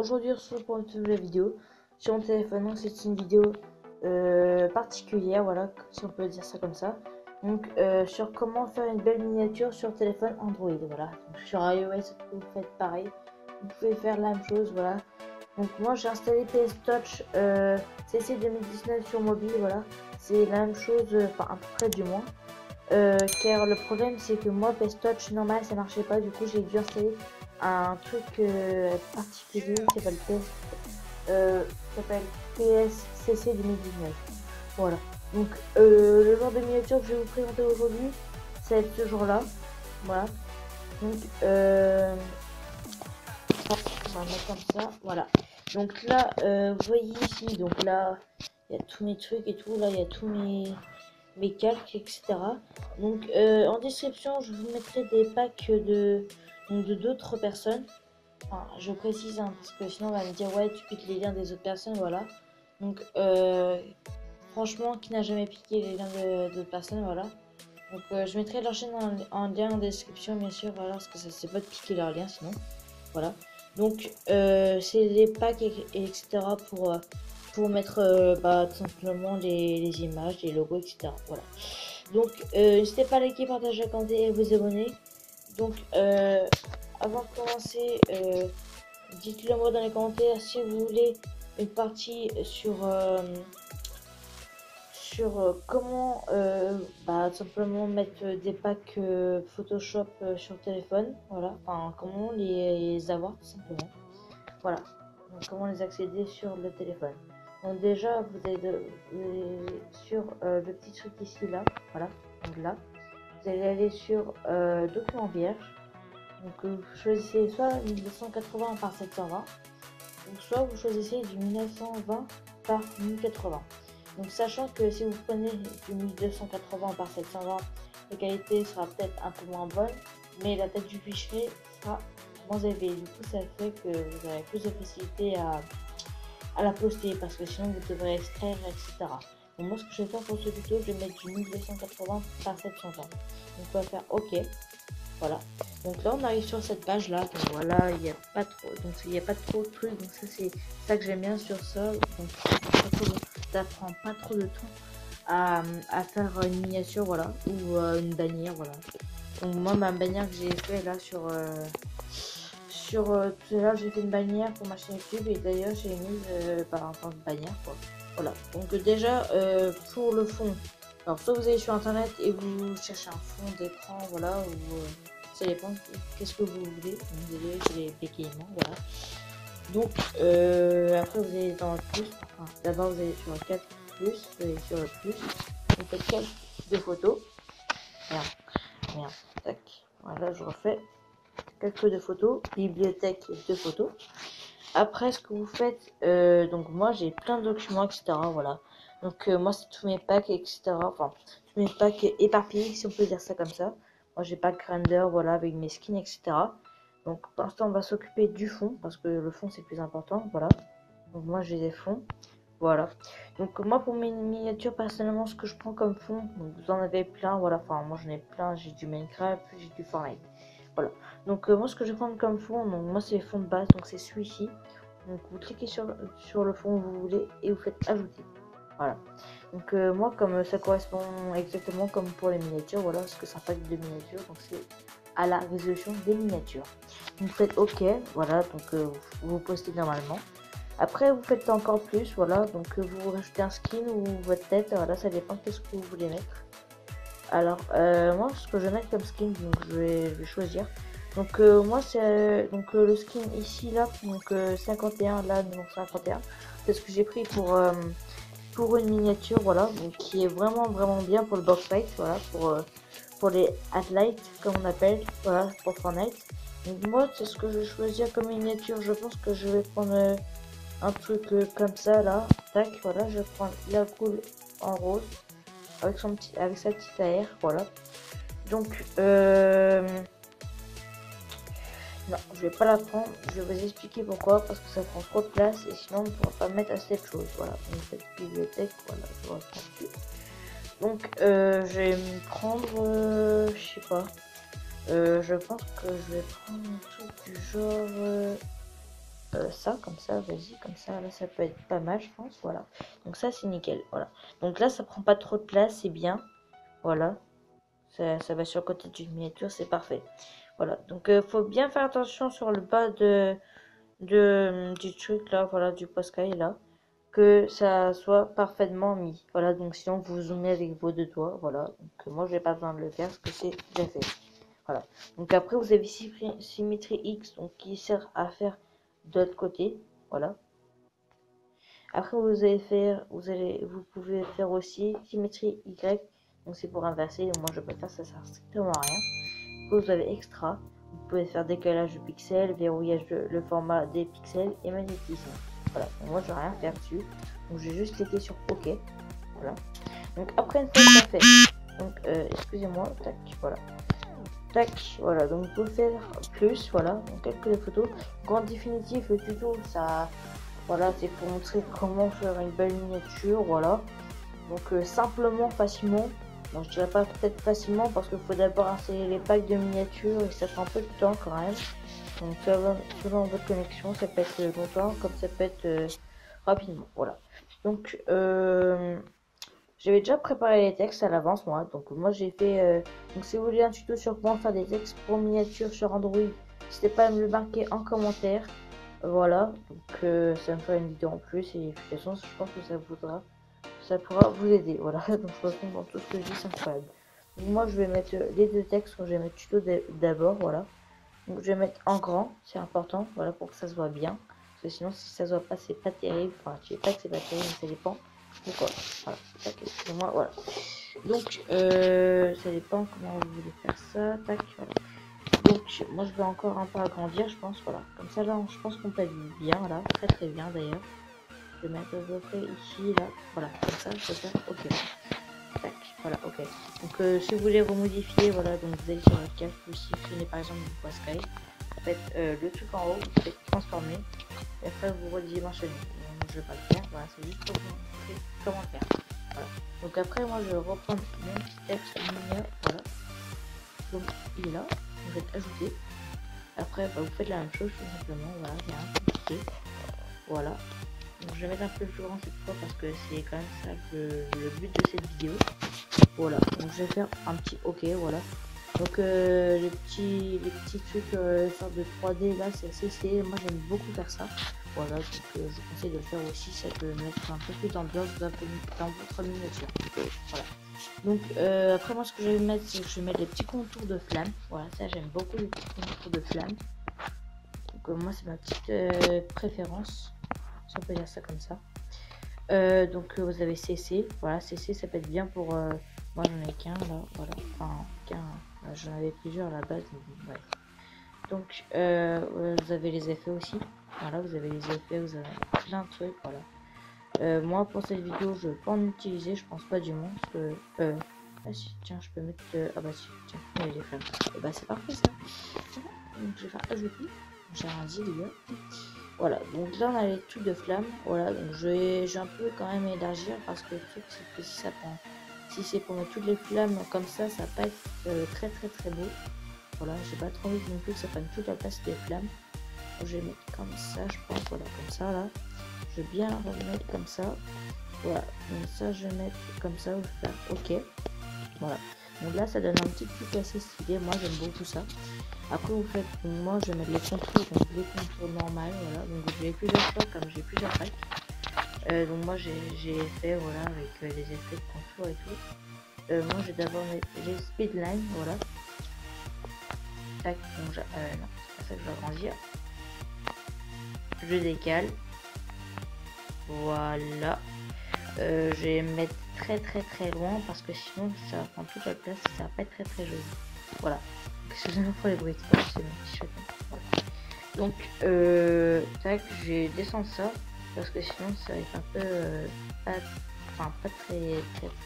aujourd'hui on se retrouve pour une nouvelle vidéo sur mon téléphone. Donc c'est une vidéo particulière, voilà, si on peut dire ça comme ça. Donc sur comment faire une belle miniature sur téléphone Android, voilà. Donc, sur iOS vous faites pareil, vous pouvez faire la même chose, voilà. Donc moi j'ai installé PS Touch CC 2019 sur mobile, voilà. C'est la même chose, enfin à peu près du moins. Car le problème c'est que moi PS Touch normal ça marchait pas, du coup j'ai dû installer un truc particulier qui s'appelle PSCC 2019. Voilà. Donc le genre de miniature que je vais vous présenter aujourd'hui, ça va être ce genre là. Voilà. Donc on va mettre comme ça. Voilà. Donc là, vous voyez ici, donc là, il y a tous mes trucs et tout. Là, il y a tous mes calques, etc. Donc en description, je vous mettrai des packs de d'autres personnes. Enfin, je précise hein, parce que sinon on va me dire ouais tu piques les liens des autres personnes, voilà. Donc franchement, qui n'a jamais piqué les liens d'autres personnes, voilà. Donc je mettrai leur chaîne en lien en description bien sûr, voilà, parce que ça c'est pas de piquer leurs liens sinon, voilà. Donc c'est les packs etc pour mettre bah, tout simplement les images, les logos, etc. Voilà. Donc n'hésitez pas à liker, partager, commenter et vous abonner. Donc avant de commencer, dites-le moi dans les commentaires si vous voulez une partie sur comment bah, simplement mettre des packs Photoshop sur téléphone, voilà, enfin comment les avoir tout simplement, voilà, donc comment les accéder sur le téléphone. Donc déjà vous allez sur le petit truc ici là, voilà, donc là vous allez aller sur document vierge. Donc vous choisissez soit 1280 par 720, ou soit vous choisissez du 1920 par 1080. Donc sachant que si vous prenez du 1280 par 720, la qualité sera peut-être un peu moins bonne, mais la taille du fichier sera moins élevée. Du coup ça fait que vous aurez plus de facilité à la poster, parce que sinon vous devrez extraire, etc. Donc moi ce que je vais faire pour ce tuto, je vais mettre du 1280 par 720. Donc on va faire OK. Voilà, donc là on arrive sur cette page là, donc voilà, il n'y a pas trop, donc il n'y a pas trop de trucs, donc ça c'est ça que j'aime bien sur ça, donc ça prend pas trop de temps à faire une miniature, voilà, ou une bannière, voilà. Donc moi ma bannière que j'ai fait là sur tout à l'heure, j'ai fait une bannière pour ma chaîne YouTube, et d'ailleurs j'ai mis par en tant que bannière, quoi. Voilà, donc déjà pour le fond, alors soit vous allez sur internet et vous cherchez un fond d'écran, voilà, ou ça dépend qu'est-ce que vous voulez. Désolé, je l'ai bégaiement, voilà. Donc après vous allez dans le plus, enfin d'abord vous allez sur le 4 plus, vous allez sur le plus, vous faites calque de photos, merde, tac, voilà, je refais calque de photos, bibliothèque de photos. Après ce que vous faites, donc moi j'ai plein de documents, etc. Voilà. Donc moi c'est tous mes packs, etc. Enfin tous mes packs éparpillés, si on peut dire ça comme ça. Moi j'ai pack render, voilà, avec mes skins, etc. Donc pour l'instant on va s'occuper du fond, parce que le fond c'est plus important, voilà. Donc moi j'ai des fonds, voilà. Donc moi pour mes miniatures personnellement, ce que je prends comme fond, donc vous en avez plein, voilà. Enfin moi j'en ai plein, j'ai du Minecraft, j'ai du Fortnite. Voilà, donc moi ce que je vais prendre comme fond, donc moi c'est le fond de base, donc c'est celui-ci. Donc vous cliquez sur le fond que vous voulez et vous faites ajouter. Voilà, donc moi comme ça correspond exactement comme pour les miniatures, voilà, parce que c'est un pack de miniatures, donc c'est à la résolution des miniatures. Donc vous faites OK, voilà, donc vous postez normalement. Après vous faites encore plus, voilà, donc vous rajoutez un skin ou votre tête, voilà, ça dépend de ce que vous voulez mettre. Alors moi ce que je vais mettre comme skin, donc je vais choisir. Donc moi c'est donc le skin ici là, donc 51 là, donc 51, c'est ce que j'ai pris pour une miniature, voilà, donc qui est vraiment bien pour le box fight, voilà, pour les highlights comme on appelle, voilà, pour Fortnite. Donc moi c'est ce que je vais choisir comme miniature. Je pense que je vais prendre un truc comme ça là, tac, voilà, je vais prendre la cool en rose avec sa petite AR, voilà. Donc non, je vais pas la prendre, je vais vous expliquer pourquoi, parce que ça prend trop de place et sinon on ne pourra pas mettre assez de choses, voilà. Donc cette bibliothèque, voilà, je reprends plus. Donc je vais me prendre, je sais pas, je pense que je vais prendre un truc du genre ça, comme ça, vas-y, comme ça, là, ça peut être pas mal, je pense, voilà. Donc ça, c'est nickel, voilà. Donc là, ça prend pas trop de place, c'est bien, voilà. Ça va sur le côté d'une miniature, c'est parfait. Voilà, donc faut bien faire attention sur le bas du truc, là, voilà, du Posca, là. Que ça soit parfaitement mis. Voilà, donc sinon vous zoomez avec vos deux doigts. Voilà, donc moi j'ai pas besoin de le faire parce que c'est déjà fait. Voilà, donc après vous avez symétrie X, donc qui sert à faire de l'autre côté. Voilà, après vous pouvez faire aussi symétrie Y, donc c'est pour inverser. Moi je peux faire ça, sert strictement à rien. Après, vous avez extra, vous pouvez faire décalage de pixels, verrouillage le format des pixels et magnétisme. Voilà, donc moi je vais rien faire dessus, donc je vais juste cliquer sur OK. Voilà, donc après une fois que ça fait, donc excusez-moi, tac, voilà, tac, voilà, donc vous pouvez faire plus, voilà, donc quelques photos. Donc en définitive, le tuto, ça, voilà, c'est pour montrer comment faire une belle miniature, voilà. Donc simplement, facilement. Bon, je dirais pas peut-être facilement parce qu'il faut d'abord installer les packs de miniatures et ça prend un peu de temps quand même. Donc selon votre connexion, ça peut être longtemps comme ça peut être rapidement. Voilà. Donc j'avais déjà préparé les textes à l'avance moi. Donc moi j'ai fait. Donc si vous voulez un tuto sur comment faire des textes pour miniatures sur Android, n'hésitez pas à me le marquer en commentaire. Voilà. Donc ça me fera une vidéo en plus et de toute façon je pense que ça pourra vous aider. Voilà, donc je réponds dans tout ce que je dis, c'est incroyable. Donc moi je vais mettre les deux textes, je vais mettre tuto d'abord, voilà. Donc je vais mettre en grand, c'est important, voilà, pour que ça se voit bien. Parce que sinon si ça se voit pas, c'est pas terrible. Enfin, je sais pas que c'est pas terrible, mais ça dépend. Donc voilà, voilà, excusez-moi, voilà. Donc ça dépend comment vous voulez faire ça, tac, voilà. Donc moi je vais encore un peu agrandir, je pense, voilà. Comme ça là, je pense qu'on peut être bien, là, très très bien d'ailleurs. Je vais mettre à peu près ici, là, voilà, comme ça, je peux faire OK. Tac, voilà, OK. Donc si vous voulez remodifier, voilà, donc vous allez sur votre carte, vous sélectionnez par exemple du Sky, vous faites le truc en haut, vous faites transformer, et après vous redimensionnez. Donc, je vais pas le faire, voilà, c'est juste pour vous montrer comment le faire. Voilà. Donc après moi je vais reprendre mon petit texte miniature, voilà. Donc il est là, vous faites ajouter. Après bah, vous faites la même chose tout simplement, voilà, rien compliqué. Voilà. Donc je vais mettre un peu plus grand cette fois parce que c'est quand même ça le but de cette vidéo. Voilà, donc je vais faire un petit OK, voilà. Donc les petits trucs sorte de 3D là, c'est assez moi j'aime beaucoup faire ça. Voilà, donc je vous conseille de le faire aussi, ça peut mettre un peu plus d'ambiance dans votre miniature. Voilà. Donc après moi ce que je vais mettre, c'est que je vais mettre des petits contours de flammes. Voilà, ça j'aime beaucoup les petits contours de flammes. Donc moi c'est ma petite préférence. Si on peut dire ça comme ça. Donc vous avez CC, voilà, CC ça peut être bien pour moi j'en ai qu'un là, voilà, enfin qu'un, j'en avais plusieurs à la base, mais, ouais. Donc vous avez les effets aussi, voilà, vous avez les effets, vous avez plein de trucs, voilà. Moi pour cette vidéo je vais pas en utiliser, je pense pas du moins, parce que ah si, tiens, je peux mettre ah bah si, tiens, il y a les flammes, et bah c'est parfait ça. Donc je vais faire ajouter, j'ai un dit les gars. Voilà, donc là on a les trucs de flamme. Voilà, donc je vais un peu quand même élargir parce que le truc c'est que si ça prend, si c'est pour mettre toutes les flammes comme ça va pas être très très beau. Voilà, j'ai pas trop envie non plus que ça prenne toute la place des flammes. Donc, je vais mettre comme ça, je pense, voilà, comme ça là. Je vais bien la remettre comme ça. Voilà, donc ça je vais mettre comme ça, je vais faire OK. Voilà, donc là ça donne un petit truc assez stylé, moi j'aime beaucoup ça. Après vous faites, donc moi je vais mettre les contours, donc les contours normales, voilà, donc j'ai plusieurs fois comme j'ai plusieurs packs. Donc moi j'ai fait voilà avec les effets de contour et tout. Moi je vais d'abord mettre les speedlines, voilà. Tac, donc non, c'est pas ça que je vais agrandir. Je décale. Voilà. Je vais mettre très loin parce que sinon ça va prendre toute la place et ça va pas être très joli. Voilà. Excusez-moi pour les bruits de fond, c'est mon petit chaton. Voilà. Donc tac, je vais descendre ça parce que sinon ça va être un peu pas très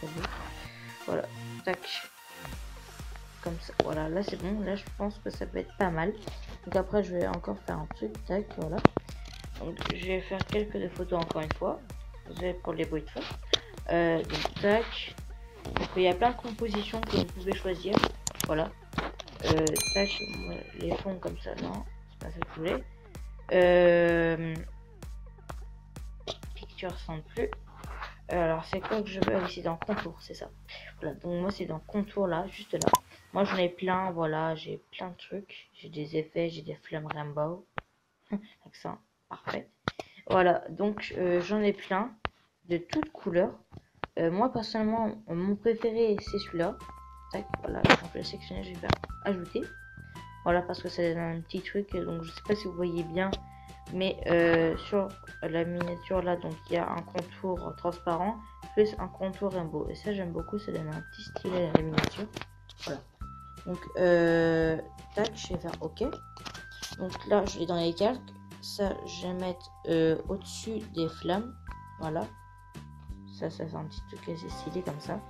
beau. Voilà, tac, comme ça. Voilà, là c'est bon, là je pense que ça peut être pas mal. Donc après je vais encore faire un truc, tac, voilà. Donc je vais faire quelques photos encore une fois. Vous avez pour les bruits de fond. Donc tac. Donc il y a plein de compositions que vous pouvez choisir. Voilà. Tac, les fonds comme ça, non, c'est pas ça que je voulais. picture sans plus. Alors c'est quoi que je veux? C'est dans contour, c'est ça. Voilà, donc moi c'est dans contour là, juste là. Moi j'en ai plein, voilà, j'ai plein de trucs. J'ai des effets, j'ai des flammes rainbow. Accent, parfait. Voilà, donc j'en ai plein de toutes couleurs. Moi personnellement, mon préféré c'est celui-là. Tac, voilà, donc je vais sélectionner, je vais faire ajouter. Voilà, parce que c'est un petit truc, donc je sais pas si vous voyez bien, mais sur la miniature là, donc il y a un contour transparent plus un contour rainbow, et ça j'aime beaucoup, ça donne un petit style à la miniature. Voilà, donc tac, je vais faire ok. Donc là je vais dans les calques, ça je vais mettre au-dessus des flammes. Voilà, ça c'est un petit truc assez stylé comme ça.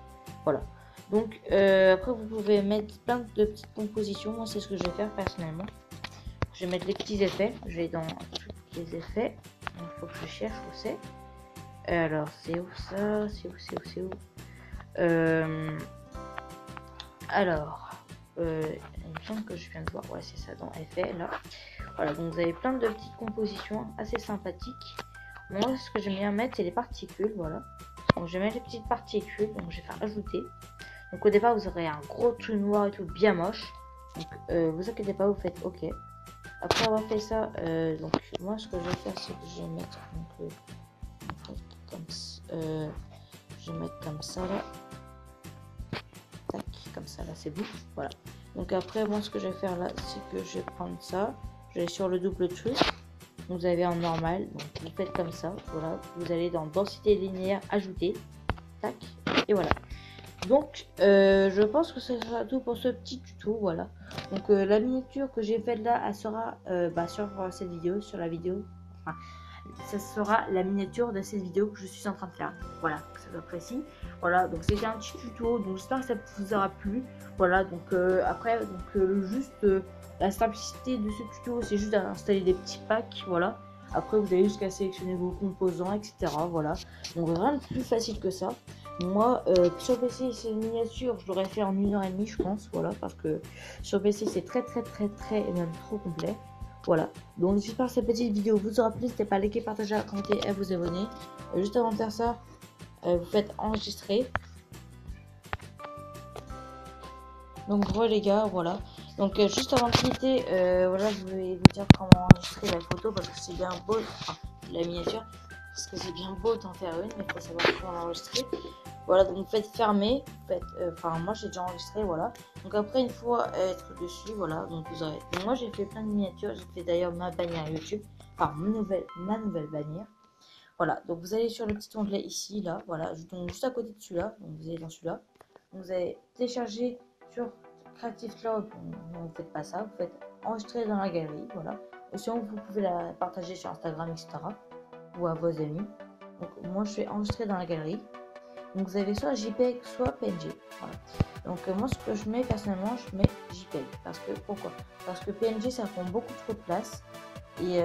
Voilà, donc après vous pouvez mettre plein de petites compositions. Moi c'est ce que je vais faire personnellement. Je vais mettre les petits effets. Je vais dans tous les effets. Il faut que je cherche où c'est. Alors c'est où ça? C'est où alors il me semble que je viens de voir. Ouais, c'est ça, dans effets là. Voilà, donc vous avez plein de petites compositions assez sympathiques. Moi ce que j'aime bien mettre c'est les particules. Voilà, donc je vais mettre les petites particules. Donc je vais faire ajouter. Donc au départ vous aurez un gros truc noir et tout bien moche. Donc vous inquiétez pas, vous faites ok. Après avoir fait ça, donc moi ce que je vais faire c'est que je vais mettre donc, je vais mettre comme ça là. Tac, comme ça là c'est bon. Voilà. Donc après moi ce que je vais faire là c'est que je vais prendre ça. Je vais sur le double truc. Vous avez en normal. Donc vous faites comme ça. Voilà. Vous allez dans densité linéaire, ajouter. Tac. Et voilà. Donc je pense que ce sera tout pour ce petit tuto. Voilà. Donc la miniature que j'ai faite là, elle sera sur cette vidéo, sur la vidéo. Enfin, ça sera la miniature de cette vidéo que je suis en train de faire. Voilà, que ça soit précis. Voilà, donc c'était un petit tuto. Donc j'espère que ça vous aura plu. Voilà, donc après, donc juste la simplicité de ce tuto, c'est juste d'installer des petits packs. Voilà. Après, vous avez jusqu'à sélectionner vos composants, etc. Voilà. Donc rien de plus facile que ça. Moi, sur PC, c'est une miniature, je l'aurais fait en 1h30, je pense, voilà, parce que sur PC, c'est très, et même trop complet. Voilà, donc j'espère que cette petite vidéo vous aura plu, n'hésitez pas à liker, partager, à commenter et à vous abonner. Juste avant de faire ça, vous faites enregistrer. Donc voilà les gars, voilà. Donc juste avant de quitter, voilà, je vais vous dire comment enregistrer la photo, parce que c'est bien beau, enfin, la miniature, parce que c'est bien beau d'en faire une, mais il faut savoir comment l'enregistrer. Voilà, donc faites fermer, faites, enfin moi j'ai déjà enregistré, voilà. Donc après une fois être dessus, voilà, donc vous aurez. Donc moi j'ai fait plein de miniatures, j'ai fait d'ailleurs ma bannière YouTube, enfin ma nouvelle bannière. Voilà, donc vous allez sur le petit onglet ici, là, voilà, donc juste à côté de celui-là, donc vous allez dans celui-là. Vous allez télécharger sur Creative Cloud, donc vous faites pas ça, vous faites enregistrer dans la galerie, voilà. Ou sinon vous pouvez la partager sur Instagram, etc. ou à vos amis. Donc moi je fais enregistrer dans la galerie. Donc vous avez soit JPEG soit PNG. Voilà. Donc moi ce que je mets personnellement, je mets JPEG. Parce que pourquoi? Parce que PNG ça prend beaucoup trop de place. Et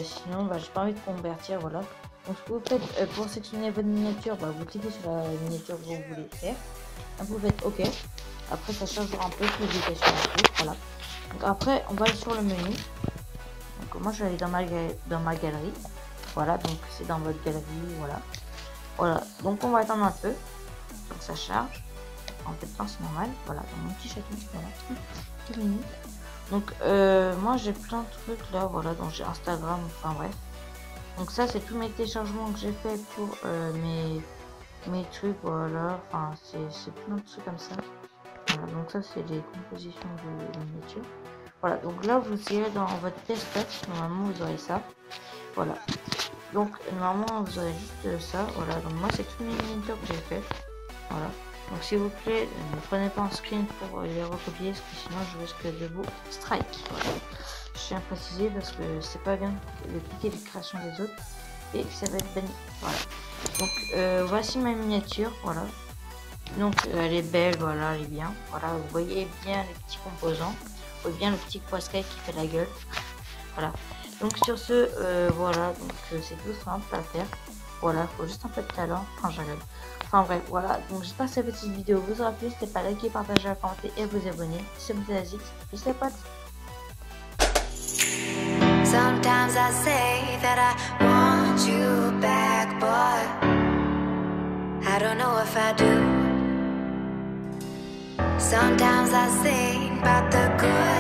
sinon bah, j'ai pas envie de convertir. Voilà. Donc ce que vous faites pour sélectionner votre miniature, bah, vous cliquez sur la miniature que vous voulez faire. Vous faites OK. Après ça chargera un peu, l'éducation un peu. Voilà. Donc après on va aller sur le menu. Donc moi je vais aller dans ma galerie. Voilà, donc c'est dans votre galerie. Voilà. Voilà, donc on va attendre un peu pour que ça charge. En fait, c'est normal. Voilà, dans mon petit château. Voilà. Donc, moi j'ai plein de trucs là. Voilà, donc j'ai Instagram. Enfin bref. Donc, ça, c'est tous mes téléchargements que j'ai fait pour mes trucs. Voilà, enfin, c'est plein de trucs comme ça. Voilà, donc ça, c'est les compositions de miniature. Voilà, donc là, vous irez dans votre desktop. Normalement, vous aurez ça. Voilà. Donc normalement vous aurez juste ça, voilà, donc moi c'est toutes mes miniatures que j'ai fait, voilà, donc s'il vous plaît ne prenez pas un screen pour les recopier, parce que sinon je risque de vous strike, voilà. Je tiens à préciser parce que c'est pas bien de cliquer les créations des autres et ça va être banni, voilà. Donc voici ma miniature, voilà, donc elle est belle, voilà, elle est bien, voilà, vous voyez bien les petits composants, vous voyez bien le petit poiscaille qui fait la gueule, voilà. Donc sur ce, voilà, donc c'est tout simple à faire. Voilà, il faut juste un peu de talent. Enfin, je rigole. Enfin bref, voilà. Donc j'espère que cette petite vidéo vous aura plu. N'hésitez pas à liker, partager, à commenter et à vous abonner. C'est Azix. Peace les potes. Sometimes I say that I want you back, but I don't know if I do. Sometimes I think about the good